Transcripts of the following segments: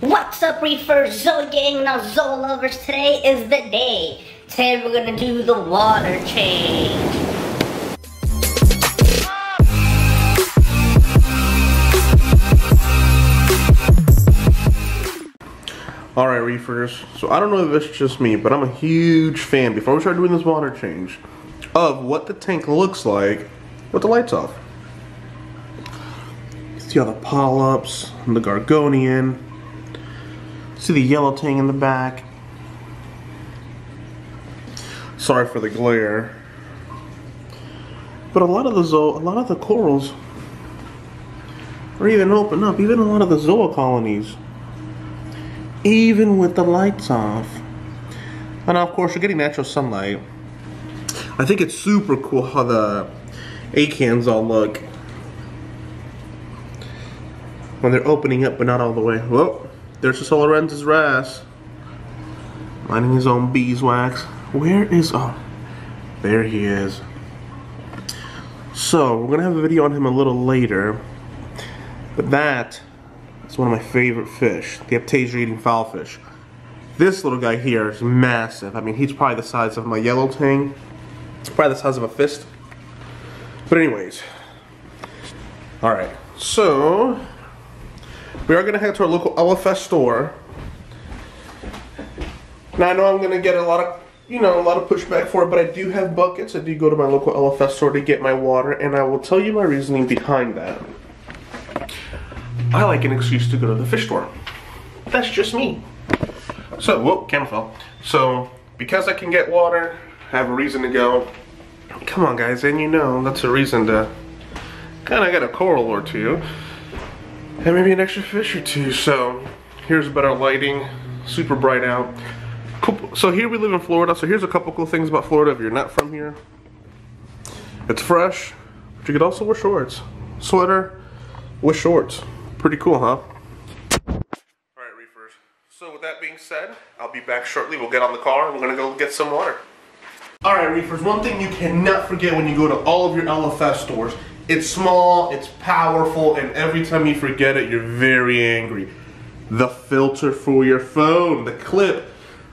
What's up, reefers, Zoa Gang? Now, Zoa lovers, today is the day. Today we're gonna do the water change. Alright, reefers, so I don't know if it's just me, but I'm a huge fan, before we start doing this water change, of what the tank looks like with the lights off. See all the polyps, the Gorgonian, see the yellow tang in the back. Sorry for the glare. But a lot of the corals are even open up, even a lot of the Zoa colonies. Even with the lights off. And of course you're getting natural sunlight. I think it's super cool how the acans all look when they're opening up but not all the way. Whoa, there's the Solorensis wrasse minding his own beeswax. Where is, oh, there he is. So we're gonna have a video on him a little later, but that it's one of my favorite fish, the Aptasia eating foulfish. This little guy here is massive. I mean, he's probably the size of my yellow tang. It's probably the size of a fist. But anyways, all right. So we are gonna head to our local LFS store. Now I know I'm gonna get a lot of, pushback for it, but I do have buckets. I do go to my local LFS store to get my water, and I will tell you my reasoning behind that. I like an excuse to go to the fish store. That's just me. So, whoa, camera fell. So, because I can get water, I have a reason to go. Come on, guys, and that's a reason to kind of get a coral or two. And maybe an extra fish or two. So, here's better lighting. Super bright out. Cool. So here we live in Florida. So here's a couple cool things about Florida if you're not from here. It's fresh, but you could also wear shorts. Sweater with shorts. Pretty cool, huh? Alright, reefers. So with that being said, I'll be back shortly. We'll get on the car and we're gonna go get some water. Alright, reefers, one thing you cannot forget when you go to all of your LFS stores, it's small, it's powerful, and every time you forget it, you're very angry. The filter for your phone, the clip.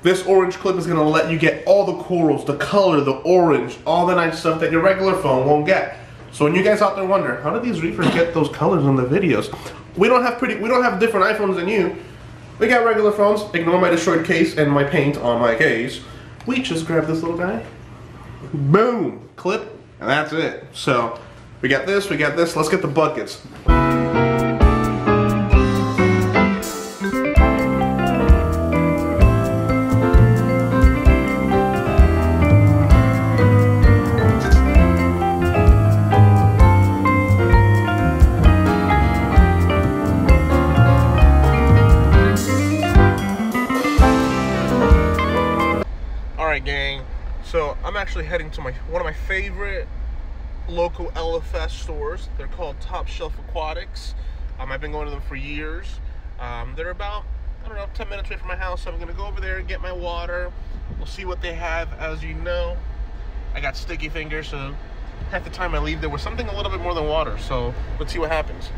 This orange clip is gonna let you get all the corals, the color, the orange, all the nice stuff that your regular phone won't get. So when you guys out there wonder, how do these reefers get those colors in the videos? We don't have different iPhones than you. We got regular phones. Ignore my destroyed case and my paint on my case. We just grab this little guy. Boom, clip, and that's it. So we got this, let's get the buckets. Gang, so I'm actually heading to one of my favorite local LFS stores. They're called Top Shelf Aquatics. I've been going to them for years. They're about, I don't know, 10 minutes away from my house, so I'm gonna go over there and get my water. We'll see what they have. As you know, I got sticky fingers, so half the time I leave there with something a little bit more than water, so let's see what happens.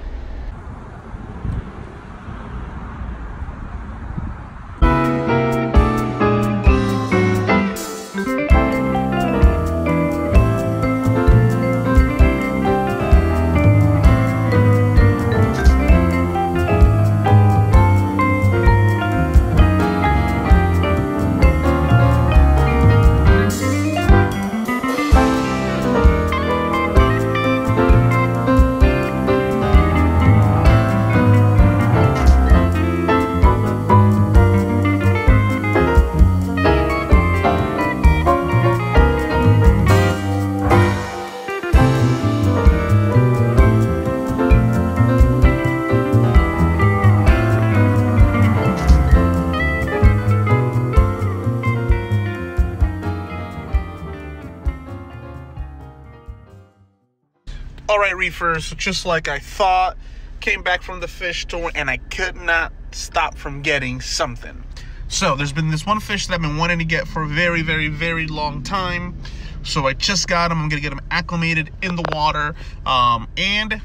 Alright, reefers, just like I thought, came back from the fish store and I could not stop from getting something. So there's been this one fish that I've been wanting to get for a very, very, very long time. So I just got him. I'm gonna get him acclimated in the water. And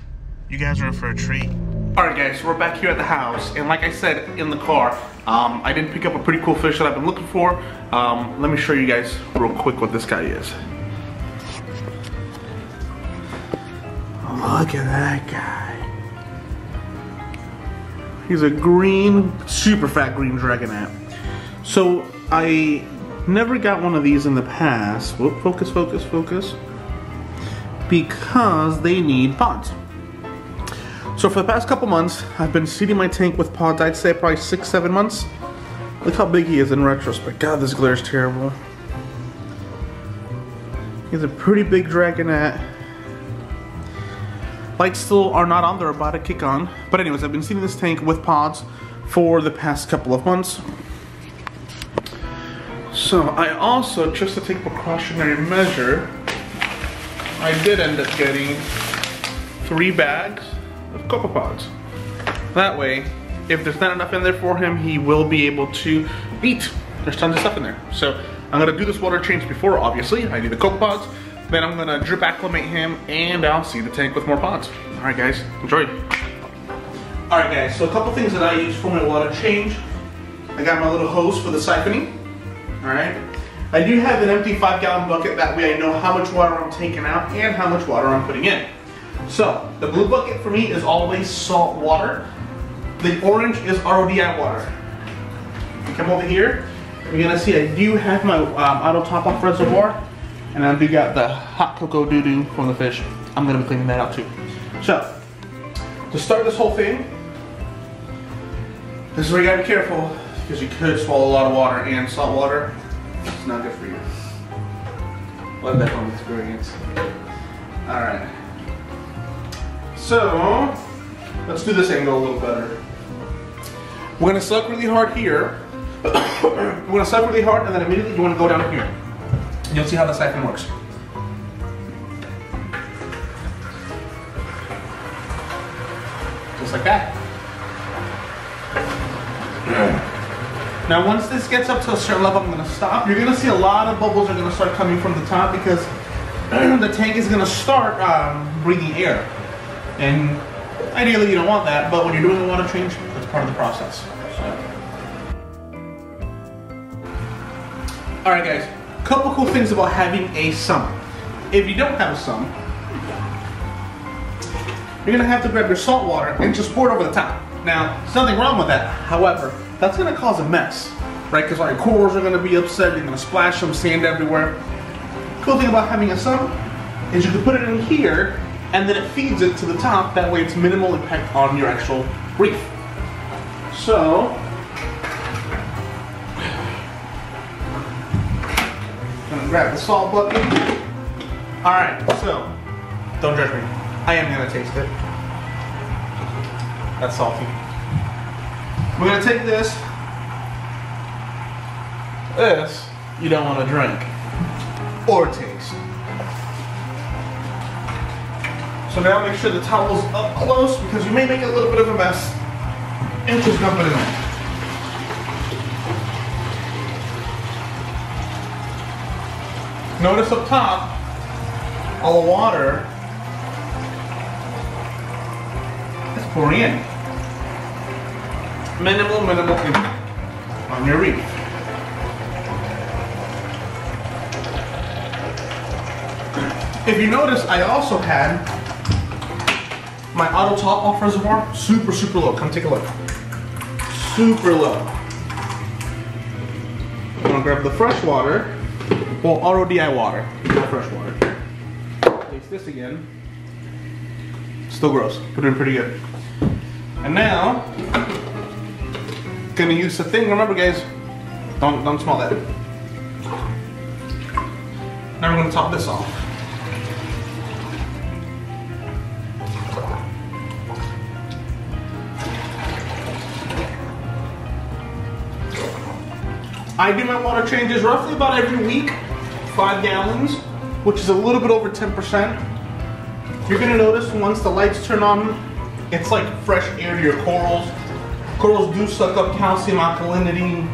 you guys are in for a treat. Alright guys, so we're back here at the house, and like I said in the car, I did pick up a pretty cool fish that I've been looking for. Let me show you guys real quick what this guy is. Look at that guy. He's a green, super fat green dragonette. So I never got one of these in the past. Whoop, focus, focus, focus. Because they need pods. So for the past couple months, I've been seeding my tank with pods, I'd say probably 6-7 months. Look how big he is in retrospect. God, this glare is terrible. He's a pretty big dragonette. Lights still are not on, they're about to kick on. But anyways, I've been seeding this tank with pods for the past couple of months. So I also, just to take precautionary measure, I did end up getting 3 bags of copepods. That way, if there's not enough in there for him, he will be able to eat. There's tons of stuff in there. So I'm gonna do this water change before, obviously. I do the copepods, then I'm gonna drip acclimate him, and I'll seed the tank with more pods. All right guys, enjoy. All right guys, so a couple things that I use for my water change. I got my little hose for the siphoning. All right. I do have an empty 5-gallon bucket, that way I know how much water I'm taking out and how much water I'm putting in. So, the blue bucket for me is always salt water. The orange is RODI water. You come over here, you're gonna see I do have my auto top-off reservoir, and I do got the hot cocoa doo-doo from the fish. I'm gonna be cleaning that out too. So, to start this whole thing, this is where you gotta be careful, because you could swallow a lot of water, and salt water, it's not good for you. Let that home experience. Alright. So, let's do this angle a little better. We're gonna suck really hard here. We're gonna suck really hard, and then immediately you wanna go down here. And you'll see how the siphon works. Just like that. Now once this gets up to a certain level, I'm gonna stop. You're gonna see a lot of bubbles are gonna start coming from the top because the tank is gonna start breathing air. And ideally you don't want that, but when you're doing a water change, that's part of the process. So. Alright guys, couple cool things about having a sump. If you don't have a sump, you're gonna have to grab your salt water and just pour it over the top. Now, there's nothing wrong with that. However, that's gonna cause a mess, right? Because all your corals are gonna be upset, you're gonna splash some sand everywhere. Cool thing about having a sump is you can put it in here and then it feeds it to the top. That way it's minimal impact on your actual reef. So, I'm gonna grab the salt bucket. All right, so, don't judge me. I am gonna taste it. That's salty. We're gonna take this. This, you don't wanna drink or taste. So now make sure the towel's up close because you may make a little bit of a mess and just dump it in there. Notice up top, all the water is pouring in. Minimal impact on your reef. If you notice, I also had my auto top off reservoir super low. Come take a look. Super low. I'm gonna grab the fresh water, well, RODI water, not fresh water. Taste this again. Still gross, but doing pretty good. And now, gonna use the thing. Remember, guys, don't smell that. Now we're gonna top this off. I do my water changes roughly about every week, 5 gallons, which is a little bit over 10%. You're gonna notice once the lights turn on, it's like fresh air to your corals. Corals do suck up calcium, alkalinity.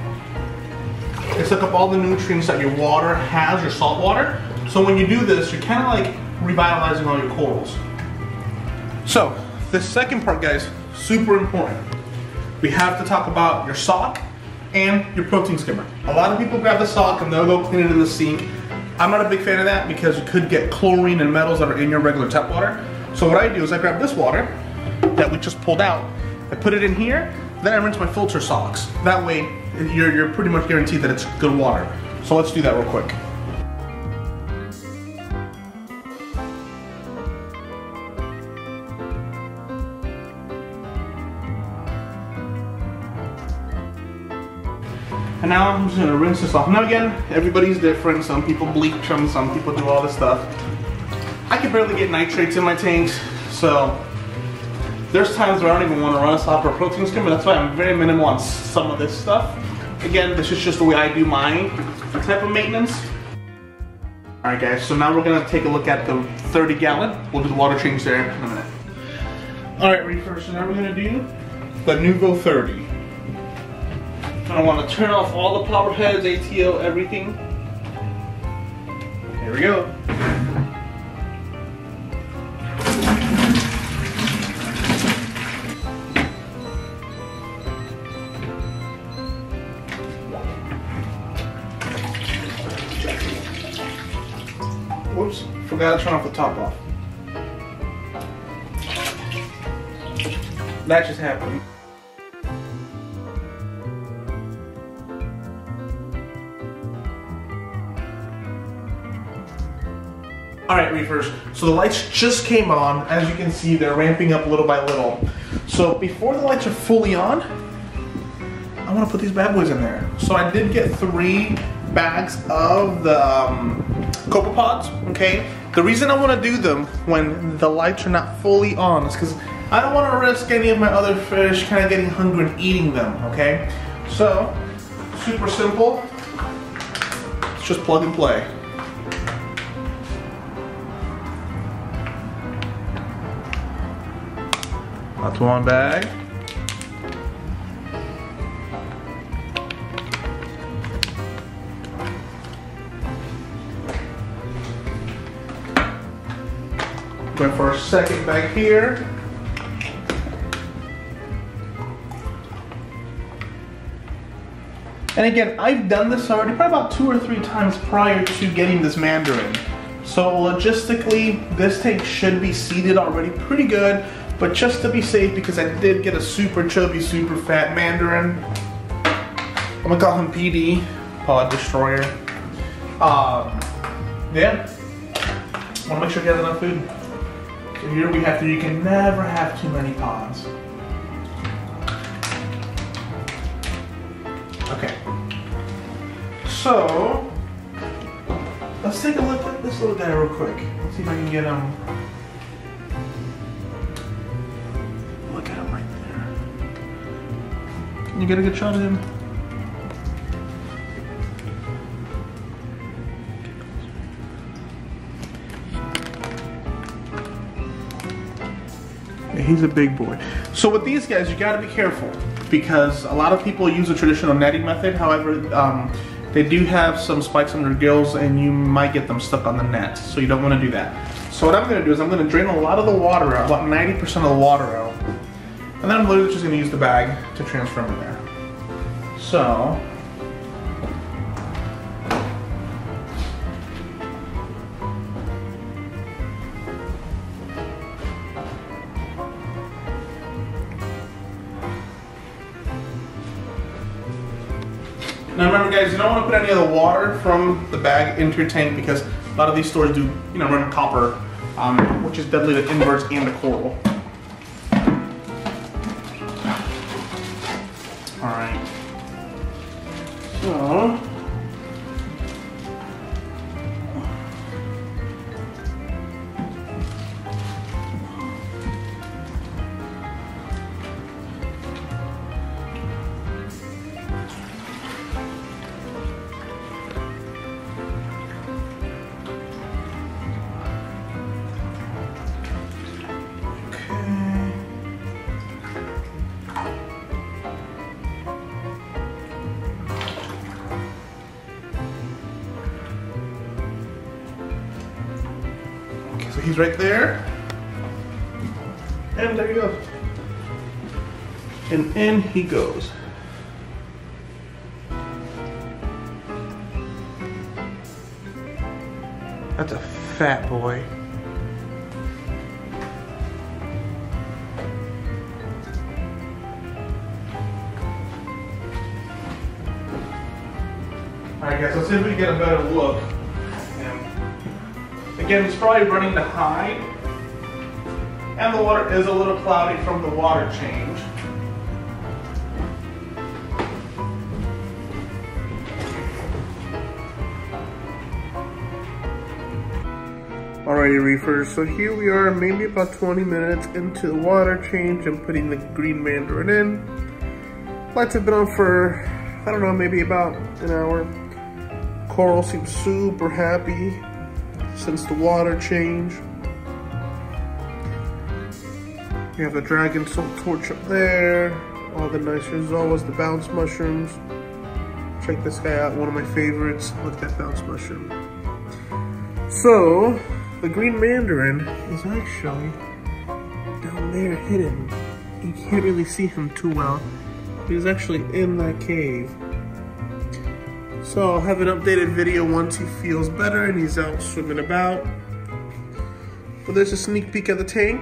They suck up all the nutrients that your water has, your salt water. So when you do this, you're kind of like revitalizing all your corals. So, the second part, guys, super important. We have to talk about your sock and your protein skimmer. A lot of people grab the sock and they'll go clean it in the sink. I'm not a big fan of that because you could get chlorine and metals that are in your regular tap water. So what I do is I grab this water that we just pulled out, I put it in here, then I rinse my filter socks. That way you're pretty much guaranteed that it's good water. So let's do that real quick. And now I'm just gonna rinse this off. Now again, everybody's different. Some people bleach them, some people do all this stuff. I can barely get nitrates in my tanks, so there's times where I don't even want to run a sock or a protein skimmer. That's why I'm very minimal on some of this stuff. Again, this is just the way I do my type of maintenance. Alright guys, so now we're gonna take a look at the 30 gallon. We'll do the water change there in a minute. Alright, reefers, so now we're gonna do the Nuvo 30. I want to turn off all the power heads, ATO, everything. Here we go. Whoops, forgot to turn off the top off. That just happened. Alright reefers, so the lights just came on. As you can see, they're ramping up little by little. So before the lights are fully on, I want to put these bad boys in there. So I did get 3 bags of the copepods, okay? The reason I want to do them when the lights are not fully on is because I don't want to risk any of my other fish kind of getting hungry and eating them, okay? So, super simple. It's just plug and play. That's one bag. Going for our second bag here. And again, I've done this already probably about 2 or 3 times prior to getting this mandarin. So logistically, this tank should be seated already pretty good. But just to be safe, because I did get a super chubby, super fat mandarin, I'm gonna call him PD, Pod Destroyer. Yeah, wanna make sure he has enough food. So here we have to, you can never have too many pods. Okay, so let's take a look at this little guy real quick. Let's see if I can get him. You get a good shot of him. Yeah, he's a big boy. So with these guys, you gotta be careful because a lot of people use the traditional netting method. However, they do have some spikes on their gills and you might get them stuck on the net. So you don't wanna do that. So what I'm gonna do is I'm gonna drain a lot of the water out, about 90% of the water out. And then I'm literally just gonna use the bag to transfer them in there. So, now remember guys, you don't want to put any of the water from the bag into your tank because a lot of these stores do, run copper, which is deadly to inverts and the coral. Alright. So, so he's right there, and there you go. And in he goes. That's a fat boy. Alright guys, let's see if we can get a better look. And again, he's probably running to hide. And the water is a little cloudy from the water change. Alrighty reefers, so here we are maybe about 20 minutes into the water change and putting the green mandarin in. Lights have been on for, I don't know, maybe about an hour. Coral seems super happy since the water change. We have the dragon silk torch up there. All the nicer zoas, the bounce mushrooms. Check this guy out, one of my favorites. Look at that bounce mushroom. So, the green mandarin is actually down there hidden. You can't really see him too well. He's actually in that cave. So I'll have an updated video once he feels better and he's out swimming about. But there's a sneak peek at the tank.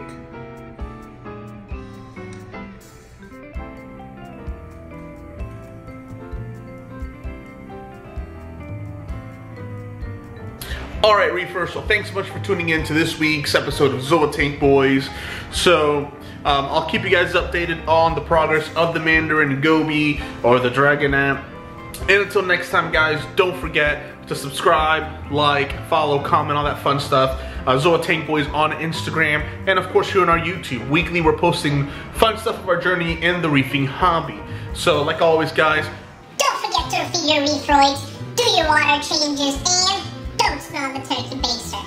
Alright reefers, so thanks so much for tuning in to this week's episode of Zoa Tank Boys. So I'll keep you guys updated on the progress of the Mandarin Goby or the Dragon app. And until next time guys, don't forget to subscribe, like, follow, comment, all that fun stuff. Zoa Tank Boys on Instagram, and of course here on our YouTube. Weekly we're posting fun stuff of our journey in the reefing hobby. So like always guys, don't forget to refill your reef roids, do your water changes, and don't smell the turkey baster.